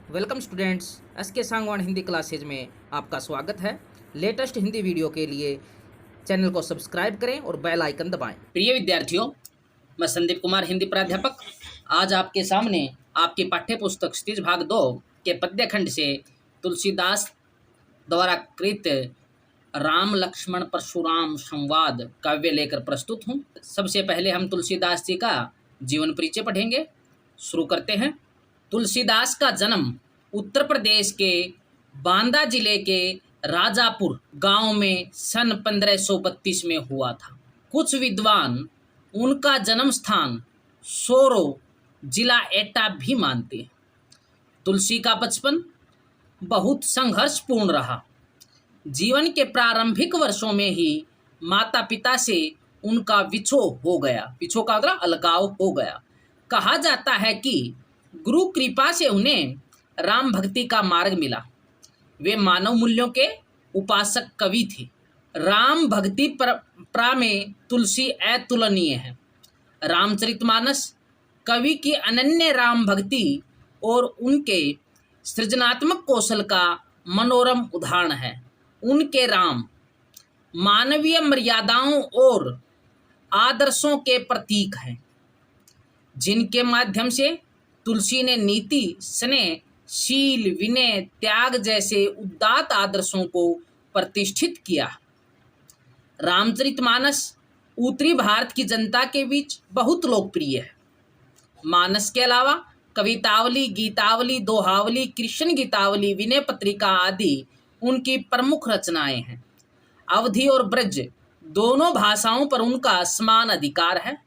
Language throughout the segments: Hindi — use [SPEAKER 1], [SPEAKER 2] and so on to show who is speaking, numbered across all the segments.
[SPEAKER 1] वेलकम स्टूडेंट्स, एस के सांगवान हिंदी क्लासेज में आपका स्वागत है। लेटेस्ट हिंदी वीडियो के लिए चैनल को सब्सक्राइब करें और बेल आइकन दबाएं। प्रिय विद्यार्थियों, मैं संदीप कुमार, हिंदी प्राध्यापक, आज आपके सामने आपकी पाठ्य पुस्तक क्षितिज भाग 2 के पद्य खंड से तुलसीदास द्वारा कृत राम लक्ष्मण परशुराम संवाद काव्य लेकर प्रस्तुत हूँ। सबसे पहले हम तुलसीदास जी का जीवन परिचय पढ़ेंगे। शुरू करते हैं। तुलसीदास का जन्म उत्तर प्रदेश के बांदा जिले के राजापुर गांव में सन 1532 में हुआ था। कुछ विद्वान उनका जन्म स्थान सोरो जिला एटा भी मानते हैं। तुलसी का बचपन बहुत संघर्षपूर्ण रहा। जीवन के प्रारंभिक वर्षों में ही माता पिता से उनका विछोह हो गया। विछोह का मतलब अलगाव हो गया। कहा जाता है कि गुरु कृपा से उन्हें राम भक्ति का मार्ग मिला। वे मानव मूल्यों के उपासक कवि थे। राम भक्ति परंपरा में तुलसी अतुलनीय है। रामचरितमानस कवि की अनन्य राम भक्ति और उनके सृजनात्मक कौशल का मनोरम उदाहरण है। उनके राम मानवीय मर्यादाओं और आदर्शों के प्रतीक हैं, जिनके माध्यम से तुलसी ने नीति, स्नेह, शील, विनय, त्याग जैसे उदात्त आदर्शों को प्रतिष्ठित किया। रामचरितमानस उत्तरी भारत की जनता के बीच बहुत लोकप्रिय है। मानस के अलावा कवितावली, गीतावली, दोहावली, कृष्ण गीतावली, विनय पत्रिका आदि उनकी प्रमुख रचनाएं हैं। अवधी और ब्रज दोनों भाषाओं पर उनका समान अधिकार है।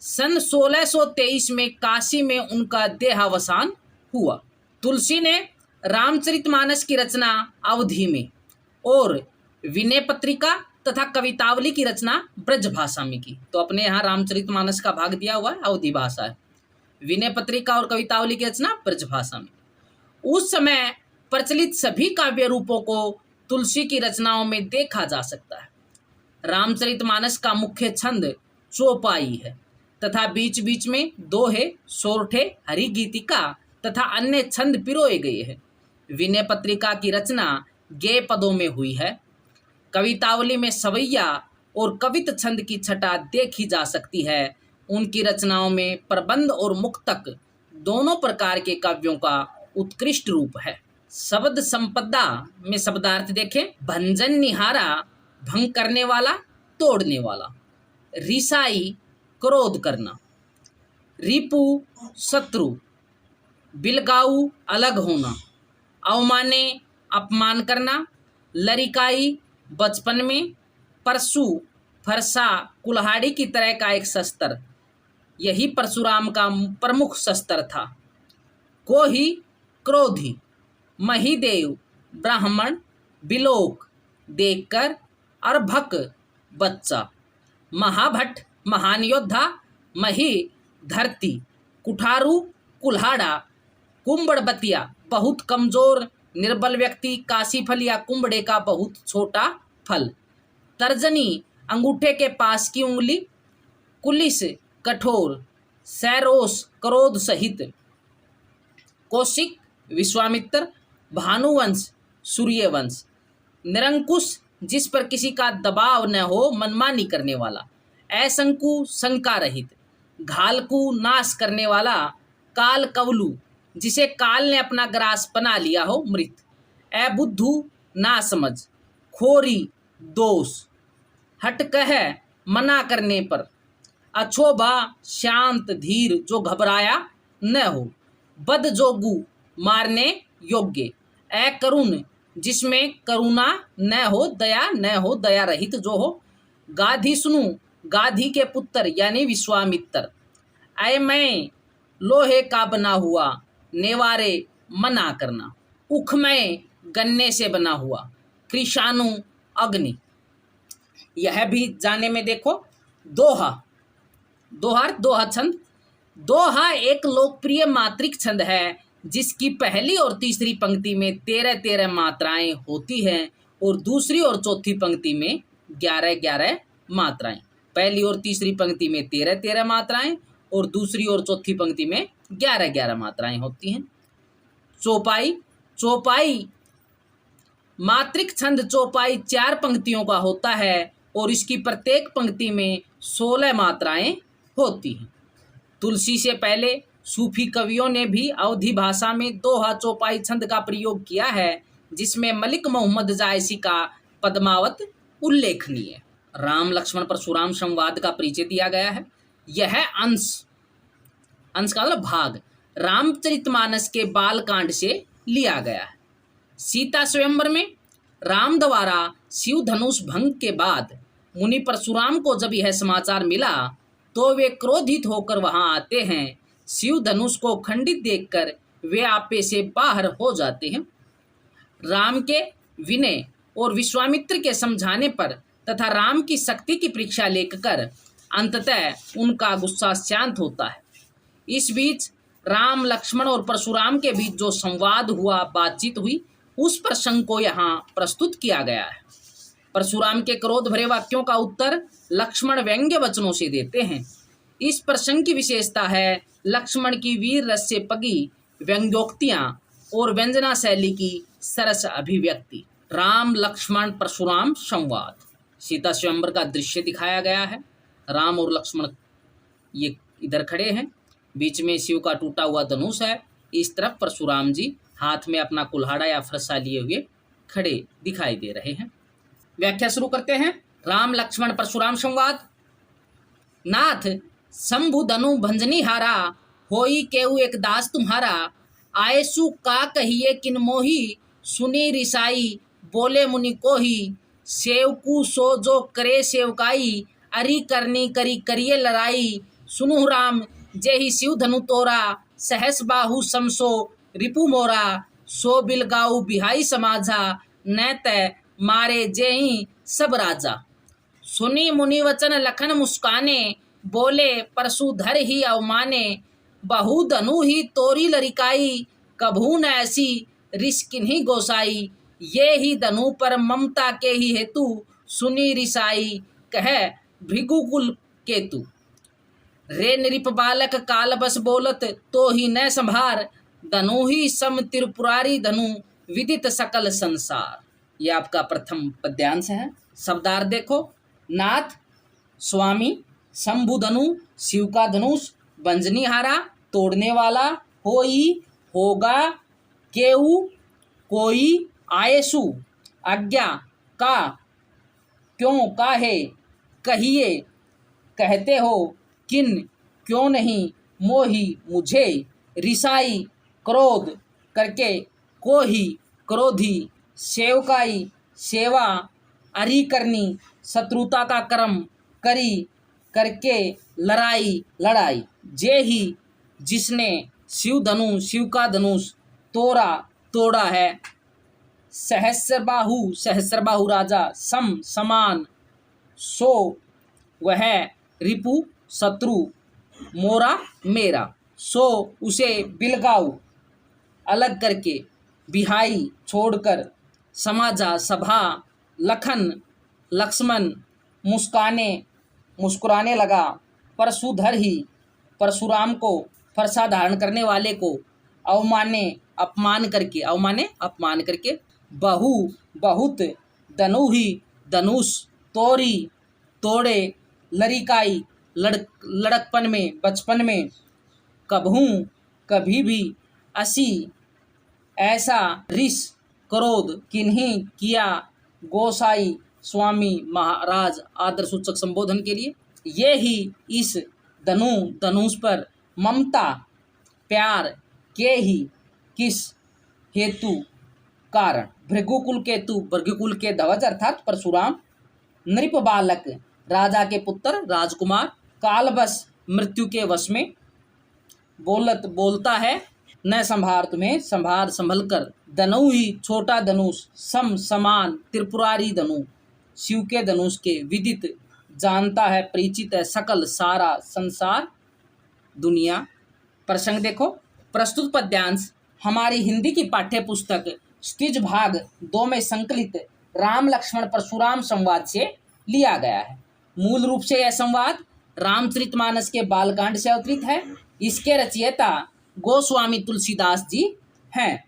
[SPEAKER 1] सन 1623 में काशी में उनका देहावसान हुआ। तुलसी ने रामचरितमानस की रचना अवधी में और विनय पत्रिका तथा कवितावली की रचना ब्रज भाषा में की। तो अपने यहाँ रामचरितमानस का भाग दिया हुआ है, अवधी भाषा है। विनय पत्रिका और कवितावली की रचना ब्रज भाषा में। उस समय प्रचलित सभी काव्य रूपों को तुलसी की रचनाओं में देखा जा सकता है। रामचरितमानस का मुख्य छंद चौपाई है तथा बीच बीच में दोहे, सोरठे, हरिगीतिका तथा अन्य छंद पिरोए गए हैं। विनय पत्रिका की रचना गेय पदों में हुई है। कवितावली में सवैया और कवित छंद की छटा देखी जा सकती है। उनकी रचनाओं में प्रबंध और मुक्तक दोनों प्रकार के काव्यों का उत्कृष्ट रूप है। शब्द संपदा में शब्दार्थ देखें। भंजन निहारा, भंग करने वाला, तोड़ने वाला। रिसाई, क्रोध करना। रिपु, शत्रु। बिलगाऊ, अलग होना। अवमाने, अपमान करना। लरिकाई, बचपन में। परशु, फरसा, कुल्हाड़ी की तरह का एक शस्त्र। यही परशुराम का प्रमुख शस्त्र था। कोही, क्रोधी। महिदेव, ब्राह्मण। बिलोक, देखकर। अर्भक, बच्चा। महाभट्ट, महान योद्धा। मही, धरती। कुठारू, कुल्हाड़ा। कुंबड़बतिया, बहुत कमजोर निर्बल व्यक्ति। काशी फल या कुंबड़े का बहुत छोटा फल। तर्जनी, अंगूठे के पास की उंगली। कुलिस, कठोर। सैरोस, क्रोध सहित। कौशिक, विश्वामित्र। भानुवंश, सूर्यवंश। निरंकुश, जिस पर किसी का दबाव न हो, मनमानी करने वाला। असंकु, शंका रहित। घालकू, नाश करने वाला। काल कवलू, जिसे काल ने अपना ग्रास बना लिया हो, मृत। अबुद्धू, नासमझ। खोरी, दोष। हटकह, मना करने पर। अछोभा, शांत, धीर, जो घबराया न हो। बदजोगू, मारने योग्य। अकरुण, जिसमें करुणा न हो, दया न हो, दया रहित जो हो। गाधिष्णु, गाधी के पुत्र यानी विश्वामित्र। मैं, लोहे का बना हुआ। नेवारे, मना करना। उखमय, गन्ने से बना हुआ। कृषाणु, अग्नि। यह भी जाने में देखो। दोहा, दोहा छंद। दोहा एक लोकप्रिय मात्रिक छंद है, जिसकी पहली और तीसरी पंक्ति में 13-13 मात्राएं होती हैं और दूसरी और चौथी पंक्ति में 11-11 मात्राएं। पहली और तीसरी पंक्ति में 13-13 मात्राएं और दूसरी और चौथी पंक्ति में 11-11 मात्राएं होती हैं। चौपाई। चौपाई मात्रिक छंद चौपाई 4 पंक्तियों का होता है और इसकी प्रत्येक पंक्ति में 16 मात्राएं होती हैं। तुलसी से पहले सूफी कवियों ने भी अवधी भाषा में दोहा चौपाई छंद का प्रयोग किया है, जिसमें मलिक मोहम्मद जायसी का पद्मावत उल्लेखनीय। राम लक्ष्मण परशुराम संवाद का परिचय दिया गया है। यह अंश का मतलब भाग रामचरितमानस के बालकांड से लिया गया है। सीता स्वयंवर में राम द्वारा शिव धनुष भंग के बाद मुनि परशुराम को जब यह समाचार मिला तो वे क्रोधित होकर वहां आते हैं। शिव धनुष को खंडित देखकर वे आपे से बाहर हो जाते हैं। राम के विनय और विश्वामित्र के समझाने पर तथा राम की शक्ति की परीक्षा लेकर अंततः उनका गुस्सा शांत होता है। इस बीच राम लक्ष्मण और परशुराम के बीच जो संवाद हुआ, बातचीत हुई, उस प्रसंग को यहाँ प्रस्तुत किया गया है। परशुराम के क्रोध भरे वाक्यों का उत्तर लक्ष्मण व्यंग्य वचनों से देते हैं। इस प्रसंग की विशेषता है लक्ष्मण की वीर रस से पगी व्यंग्योक्तियां और व्यंजना शैली की सरस अभिव्यक्ति। राम लक्ष्मण परशुराम संवाद। सीता स्वयंवर का दृश्य दिखाया गया है। राम और लक्ष्मण ये इधर खड़े हैं, बीच में शिव का टूटा हुआ धनुष है, इस तरफ परशुराम जी हाथ में अपना कुल्हाड़ा या फरसा लिए हुए खड़े दिखाई दे रहे हैं। व्याख्या शुरू करते हैं। राम लक्ष्मण परशुराम संवाद। नाथ शंभु धनु भंजनी हारा, होई केऊ एक दास तुम्हारा, आयसु का कहिए किन मोही, सुनी रिसाई बोले मुनि कोही, सेवकू सो जो करे सेवकाई, अरि करनी करी करिए लड़ाई, सुनु राम जेहि शिव धनु तोरा, सहस बाहु समसो रिपु मोरा, सो बिलगाऊ बिहाई समाजा, न तय मारे जेहि सब राजा। सुनी मुनि वचन लखन मुस्काने, बोले परशुधर ही अवमाने, बहु धनु ही तोरी लरिकाई, कभू न ऐसी रिस किन्ही गोसाई, ये ही धनु पर ममता के ही हेतु, सुनी रिसाई कह भृगुकुल केतु। रे नृप बालक काल बस बोलत, तो ही न संभार, धनु ही सम त्रिपुरारी धनु, विदित सकल संसार। ये आपका प्रथम पद्यांश है। शब्दार्थ देखो। नाथ स्वामी, शंभु धनु शिव का धनुष, बंजनीहारा तोड़ने वाला, होई होगा, केऊ कोई, आयसु आज्ञा, का क्यों काहे, कहिए कहते हो, किन क्यों नहीं, मोही मुझे, रिसाई क्रोध करके, कोही क्रोधी, सेवकाई सेवा, अरि करनी शत्रुता का कर्म, करी करके, लड़ाई लड़ाई, जे ही जिसने शिव का धनुष तोड़ा है, सहस्रबाहु राजा, समान, सो वह रिपु शत्रु, मोरा मेरा, सो उसे बिलगाऊ अलग करके, बिहाई छोड़कर, समाजा सभा, लखन लक्ष्मण मुस्कुराने लगा, परशुधर ही परशुराम को, फरसा धारण करने वाले को, अपमान करके, बहुत धनु ही धनुष, तोड़े, लड़िकाई लड़कपन में, बचपन में, कभी भी, असी ऐसा, रिस क्रोध किन्हीं किया, गोसाई स्वामी महाराज आदर सूचक संबोधन के लिए। ये ही इस धनुष पर ममता प्यार के ही किस हेतु कारण, भृगुकुल के ध्वज अर्थात परशुराम, नृप बालक राजा के पुत्र राजकुमार, कालवश मृत्यु के वश में, बोलता है न संभार तुम्हें, संभल कर, धनु ही छोटा धनुष, समान त्रिपुरारी धनु, शिव के धनुष के, विदित जानता है, परिचित है, सकल सारा संसार दुनिया। प्रसंग देखो। प्रस्तुत पद्यांश हमारी हिंदी की पाठ्य पुस्तक स्टिज भाग 2 में संकलित राम लक्ष्मण परशुराम संवाद से लिया गया है। मूल रूप से यह संवाद रामचरितमानस के बालकांड से अवतरित है। इसके रचयिता गोस्वामी तुलसीदास जी हैं।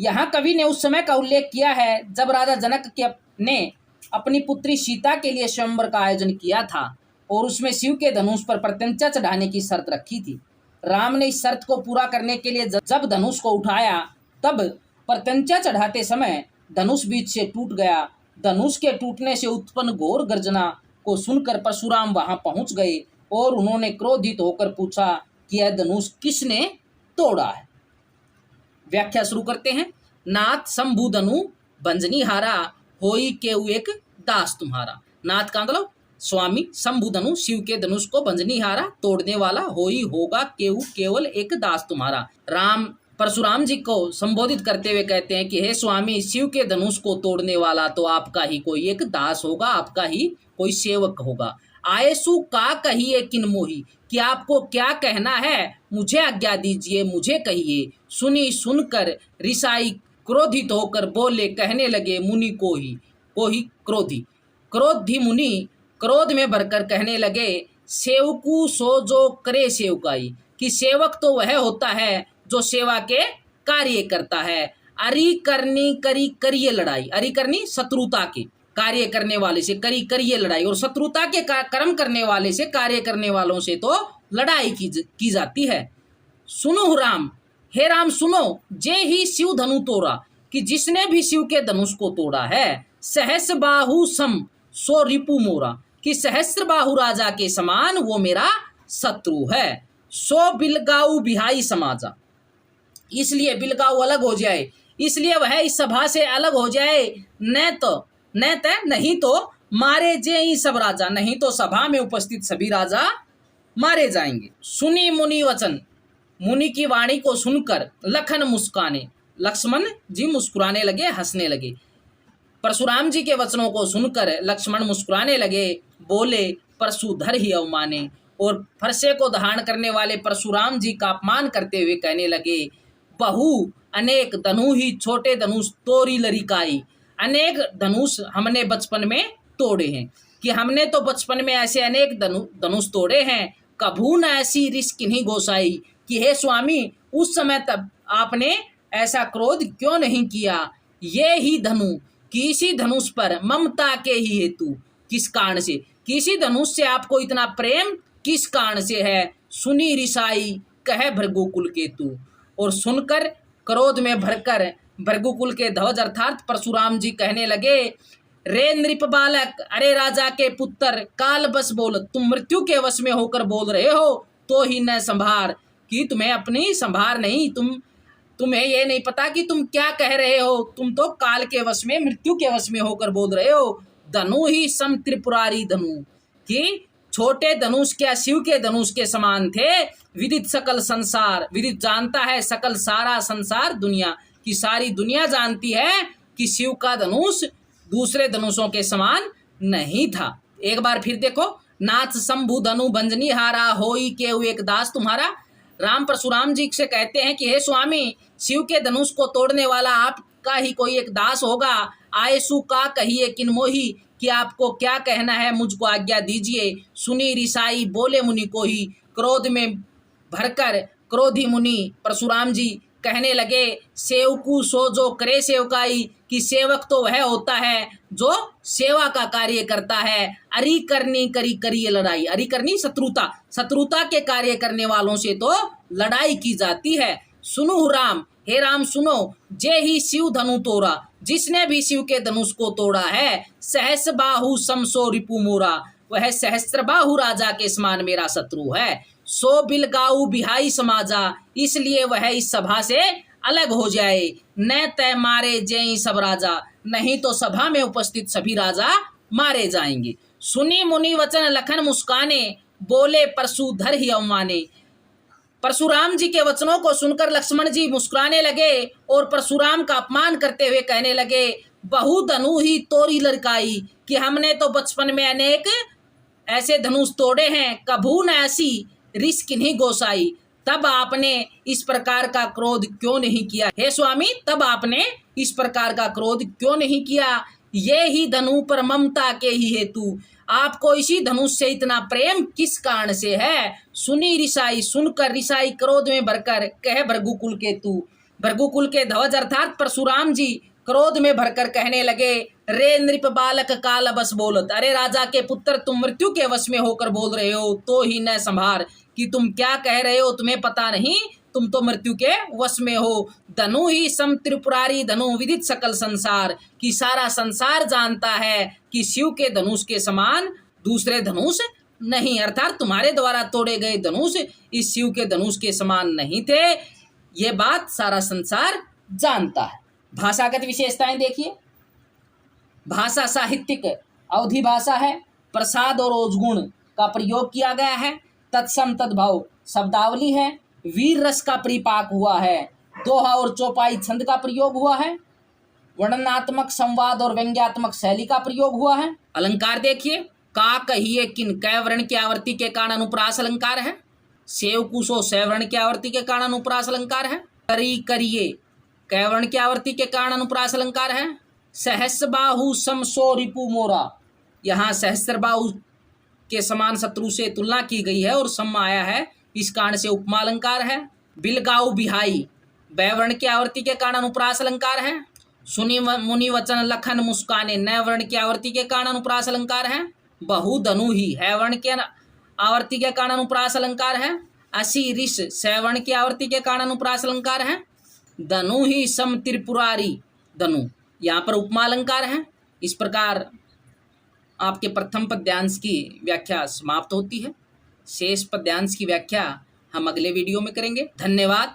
[SPEAKER 1] यहाँ कवि ने उस समय का उल्लेख किया है जब राजा जनक ने अपनी पुत्री सीता के लिए स्वयंवर का आयोजन किया था और उसमें शिव के धनुष पर प्रत्यंचा चढ़ाने की शर्त रखी थी। राम ने इस शर्त को पूरा करने के लिए जब धनुष को उठाया तब प्रत्यंचा चढ़ाते समय धनुष बीच से टूट गया। धनुष के टूटने से उत्पन्न घोर गर्जना को सुनकर परशुराम वहां पहुंच गए और उन्होंने क्रोधित होकर पूछा कि यह धनुष किसने तोड़ा है। व्याख्या शुरू करते हैं। नाथ शंभु धनु भंजनी हारा, होई केउ एक दास तुम्हारा। नाथ का मतलब स्वामी, शंभु धनु शिव के धनुष को भंजनी हारा तोड़ने वाला, होई होगा केउ केवल एक दास तुम्हारा। राम परशुराम जी को संबोधित करते हुए कहते हैं कि हे स्वामी, शिव के धनुष को तोड़ने वाला तो आपका ही कोई एक दास होगा, आपका ही कोई सेवक होगा। आयसु का कहिए किन मोही, कि आपको क्या कहना है, मुझे आज्ञा दीजिए, मुझे कहिए। सुनी सुनकर ऋषाई क्रोधित होकर बोले, कहने लगे मुनि को ही क्रोधी। क्रोधी मुनि क्रोध में भरकर कहने लगे, सेवकू सो जो करे सेवकाई, कि सेवक तो वह होता है जो सेवा के कार्य करता है। अरि करनी करी करिए लड़ाई, अरि करनी शत्रुता के कार्य करने वाले से करिए लड़ाई, और शत्रुता के कर्म करने वाले से, कार्य करने वालों से तो लड़ाई की जाती है। सुनो राम, हे राम सुनो, जे ही शिव धनु तोड़ा, कि जिसने भी शिव के धनुष को तोड़ा है। सहस्र बाहु सम सो रिपु मोरा, कि सहस्र बाहु राजा के समान वो मेरा शत्रु है। सो बिलगाऊ बिहाई समाजा, इसलिए बिलगाऊ अलग हो जाए, इसलिए वह इस सभा से अलग हो जाए। नहीं तो मारे जे ही सब राजा, नहीं तो सभा में उपस्थित सभी राजा मारे जाएंगे। सुनी मुनि वचन, मुनि की वाणी को सुनकर लखन मुस्काने, लक्ष्मण जी मुस्कुराने लगे, हंसने लगे। परशुराम जी के वचनों को सुनकर लक्ष्मण मुस्कुराने लगे, बोले परशुधर ही अवमाने, और फरसे को धारण करने वाले परशुराम जी का अपमान करते हुए कहने लगे, बहु अनेक धनु ही छोटे धनुष तोरी लरिकाई। अनेक धनुष हमने बचपन में तोड़े हैं, कि हमने तो बचपन में ऐसे अनेक धनुष तोड़े हैं। कभू न ऐसी रिस्क नहीं गोसाई, कि हे स्वामी, उस समय तब आपने ऐसा क्रोध क्यों नहीं किया। ये ही धनु किसी धनुष पर ममता के ही हेतु, किस कारण से, किसी धनुष से आपको इतना प्रेम किस कारण से है। सुनी ऋषाई कहे भृगुकुल केतु, और सुनकर क्रोध में भरकर भृगुकुल के ध्वज अर्थात परशुराम जी कहने लगे, रे नृप बालक, अरे राजा के पुत्र, काल बस बोल, तुम मृत्यु के वश में होकर बोल रहे हो तो ही न संभार, कि तुम्हें अपनी संभार नहीं, तुम्हें ये नहीं पता कि तुम क्या कह रहे हो, तुम तो काल के वश में, मृत्यु के वश में होकर बोल रहे हो। धनु ही सम त्रिपुरारी धनु, कि छोटे धनुष क्या शिव के धनुष के समान थे। विदित सकल संसार, विदित जानता है सकल सारा संसार, दुनिया की सारी दुनिया जानती है कि शिव का धनुष दूसरे धनुषों के समान नहीं था। एक बार फिर देखो, नाथ शंभु धनु भंजनी हारा, होई केउ एक दास तुम्हारा। राम परशुराम जी से कहते हैं कि हे स्वामी, शिव के धनुष को तोड़ने वाला आपका ही कोई एक दास होगा। आयसु का कहिए किन मोही, कि आपको क्या कहना है, मुझको आज्ञा दीजिए। सुनी ऋषाई बोले मुनि को ही, क्रोध में भरकर क्रोधी मुनि परशुराम जी कहने लगे, सेवकू सो जो करे सेवकाई, कि सेवक तो वह होता है जो सेवा का कार्य करता है। अरि करनी करी करिए लड़ाई, अरि करनी शत्रुता, शत्रुता के कार्य करने वालों से तो लड़ाई की जाती है। सुनो राम, हे राम सुनो, जे ही शिव धनु तोड़ा, जिसने भी शिव के धनुष को तोड़ा है। सहस्र बाहु समसो रिपु मोरा, वह सहस्त्र बाहु राजा के समान मेरा शत्रु है। सो बिलगाऊ बिहाई समाजा, इसलिए वह इस सभा से अलग हो जाए। न तय मारे जय सब राजा, नहीं तो सभा में उपस्थित सभी राजा मारे जाएंगे। सुनी मुनि वचन लखन मुस्काने, बोले परशुधर ही अवमाने। परशुराम जी के वचनों को सुनकर लक्ष्मण जी मुस्कुराने लगे और परशुराम का अपमान करते हुए कहने लगे, बहु धनु ही तोरी लड़काई, कि हमने तो बचपन में अनेक ऐसे धनुष तोड़े हैं। कभू न ऐसी रिस्क नहीं गोसाई, तब आपने इस प्रकार का क्रोध क्यों नहीं किया। हे स्वामी, तब आपने इस प्रकार का क्रोध क्यों नहीं किया। ये ही धनु पर ममता के ही हेतु, आपको इसी धनुष से इतना प्रेम किस कारण से है। सुनी ऋषाई, सुनकर ऋषाई क्रोध में भरकर कहे भृगुकुल केतु, भृगुकुल के ध्वज अर्थात परशुराम जी क्रोध में भरकर कहने लगे, रे नृप बालक काल बस बोलत, अरे राजा के पुत्र तुम मृत्यु के वश में होकर बोल रहे हो, तो ही न संभार कि तुम क्या कह रहे हो, तुम्हें पता नहीं, तुम तो मृत्यु के वश में हो। धनु ही सम त्रिपुरारी धनु विदित सकल संसार, कि सारा संसार जानता है कि शिव के धनुष के समान दूसरे धनुष नहीं, अर्थात तुम्हारे द्वारा तोड़े गए धनुष इस शिव के धनुष के समान नहीं थे, ये बात सारा संसार जानता है। भाषागत विशेषताएं देखिए। भाषा साहित्यिक अवधि भाषा है, प्रसाद और ओजगुण का प्रयोग किया गया है, तत्सम तद्भाव शब्दावली है, वीर रस का परिपाक हुआ है, दोहा और चौपाई छंद का प्रयोग हुआ है, वर्णनात्मक संवाद और व्यंग्यात्मक शैली का प्रयोग हुआ है। अलंकार देखिए, का कहिए किन कै वर्ण की आवर्ती के कारण अनुप्रास अलंकार है, सेव कुशो सैवर्ण की आवर्ती के कारण अनुप्रास अलंकार है, करी करिए कै वर्ण की आवर्ती के कारण अनुप्रास अलंकार है, सहस्र बाहु समसो रिपु मोरा, यहाँ सहस्र बाहु के समान शत्रु से तुलना की गई है और सम आया है, इस कारण से उपमा अलंकार है। बिलगाऊ बिहाई वर्ण की आवर्ती के कारण अनुप्रास अलंकार है। सुनि मुनि वचन लखन मुस्काने नय वर्ण की आवर्ती के कारण अनुप्रास अलंकार है। बहु धनु ही है वर्ण के आवर्ती के कारण अनुप्रास अलंकार है। असी ऋष सवर्ण की आवर्ती के कारण अनुप्रास अलंकार है। धनु ही सम त्रिपुरारी धनु, यहाँ पर उपमा अलंकार है। इस प्रकार आपके प्रथम पद्यांश की व्याख्या समाप्त होती है। शेष पद्यांश की व्याख्या हम अगले वीडियो में करेंगे। धन्यवाद।